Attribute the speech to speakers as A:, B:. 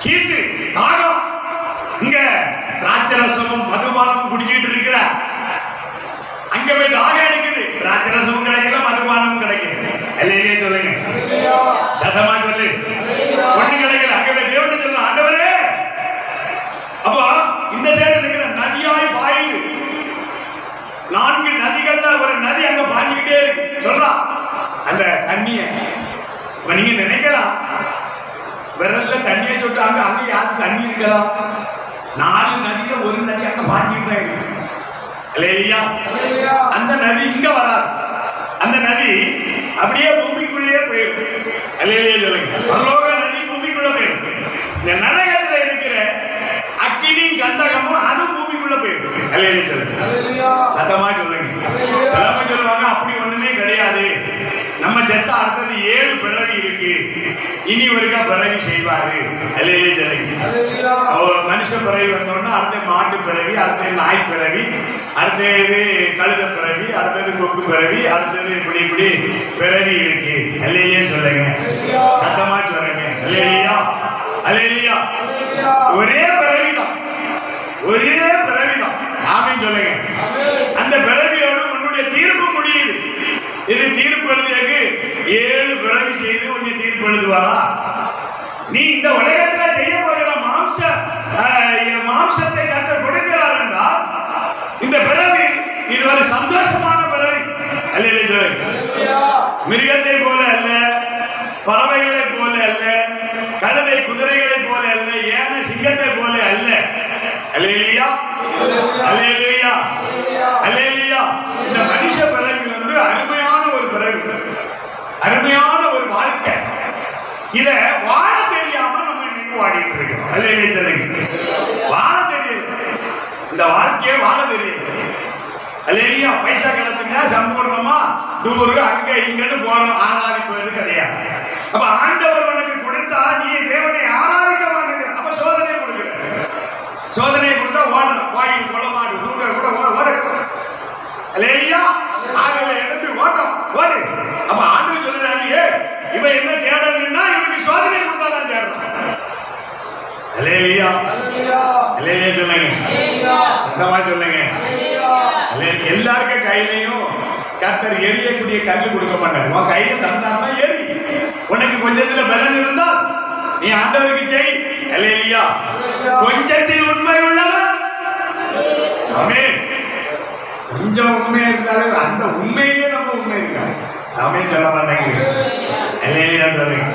A: கீட்டு தாகம். இங்க திராட்சரசமும் மதுபானமும் குடிச்சிட்டு இருக்கிற அங்க போய் தாகம் எடுக்குது. திராட்சரசமும் கிடைக்கல, மதுபானமும் கிடைக்கல. இல்லையே சொல்லுங்க, சத்தமா சொல்லு. ஒண்ணு கிடைக்கல. அங்க போய் தேவன் சொல்ல, ஆண்டவரே. அப்போ இந்த சைடு இருக்கிற நதியாய் பாயுது. 4 நதிகள்ல ஒரு நதி அங்க பாஞ்சிக்கிட்டே இருக்கு. சொல்றான் அந்த தண்ணிய. நீங்க நினைக்கலாம், விரல்ல தண்ணியை சொட்டாங்க, அங்க யாருக்கு தண்ணி இருக்கலாம்? 4 நதியில ஒரு நதி அங்க பாஞ்சிட்டு தான் இருக்கு. இல்லையா? அந்த நதி இங்க வராது. அந்த நதி அப்படியே பூமிக்குள்ளேயே போயிடும். இல்லையே சொல்லுங்க, பரலோக நதி பூமிக்குள்ள போயிடும். இந்த நரகத்துல இருக்கிற அக்கினி கந்தகமும் அது பூமிக்குள்ள போயிடும். இல்லையே சொல்லுங்க, சத்தமா சொல்லுங்க. சிலவங்க சொல்லுவாங்க அப்படி ஒண்ணுமே கிடையாது, நம்ம செத்த அடுத்தது 7 பிறவி இருக்கு, இனி ஒருக்கா பிறவி செய்வாரு. இல்லையே சொல்லுங்க. மனுஷ பிறவி வந்தோம்னா அடுத்த மாட்டு பிறவி, அடுத்தது நாய் பிறவி, அடுத்தது கழுத பிறவி, அடுத்தது கொக்கு பிறவி, அடுத்தது இப்படி இப்படி பிறவி இருக்கு. இல்லையே சொல்லுங்க, சத்தமா சொல்லுங்க. இல்லையா? இல்லையா? ஒரே பிறவிதான், ஒரே பிறவிதான். ஆமென் சொல்லுங்க. அந்த பிறவியோடு உன்னுடைய தீர்ப்பு முடியுது. இது தீர்ப்பு எழுதியது 7 பிறவி செய்து உன்னை தீர்ப்பு எழுதுவாரா? நீ இந்த உலகத்துல செய்ய போகிற மாம்சத்தை கத்த கொடுக்கிறார் என்றால் இந்த பிறவி இது ஒரு சந்தோஷமான பிறவி. அல்லேலூயா. மிருகத்தை போல அல்ல, பறவைகளை போல அல்ல, கழுதை குதிரைகளை போல அல்ல, ஏன சிங்கத்தை போல அல்ல. அல்லேலூயா, அல்லேலூயா, அல்லேலூயா. இந்த மனுஷ பிறவி வந்து அருமையான ஒரு பிறவி, அருமையான ஒரு வாழ்க்கை. இத வாழ தெரியாம நம்ம இன்னைக்கு வாடிட்டு இருக்கோம். அல்லேலூயா. வாழ தெரியல, இந்த வாழ்க்கையை வாழ தெரியல. அல்லேலூயா. பைசா கிடைச்சுங்க சம்பூர்ணமா டூருக்கு அங்க இங்கன்னு போறோம், ஆராதிப்பது கிடையாது. அப்ப ஆண்டவர் உனக்கு கொடுத்தா நீ தேவனை ஆராதிக்க மாட்டேங்க. அப்ப சோதனை கொடுக்குற, சோதனை கொடுத்தா ஓடணும். வாயில் குளமாடு தூங்க கூட ஓட. அல்லேலூயா. ஆகல எடுத்து ஓட்டம் ஓடு. அப்ப ஆண்டவர் சொல்றாரு, இவன் என்ன தேடணும்னா இவனுக்கு சோதனை கொடுத்தாதான் தேடணும். அல்லேலூயா, அல்லேலூயா சொல்லுங்க, சத்தமா சொல்லுங்க. எல்லாருக்கும் கையிலையும் கர்த்தர் எரியக்கூடிய கல்லு கொடுக்க மாட்டார். உன் கையில தந்தாருன்னா எரி. உனக்கு கொஞ்சத்துல பலன் இருந்தால் நீ ஆண்டவருக்கு செய். அல்லேலூயா. கொஞ்சத்தில் உண்மை உள்ளவன், ஆமென். கொஞ்சம் உண்மையா இருந்தாலும் அந்த உண்மையிலே நம்ம உண்மை இருக்காது. ஆமென் சொல்ல மாட்டேங்க. அல்லேலூயா சொல்லுங்க.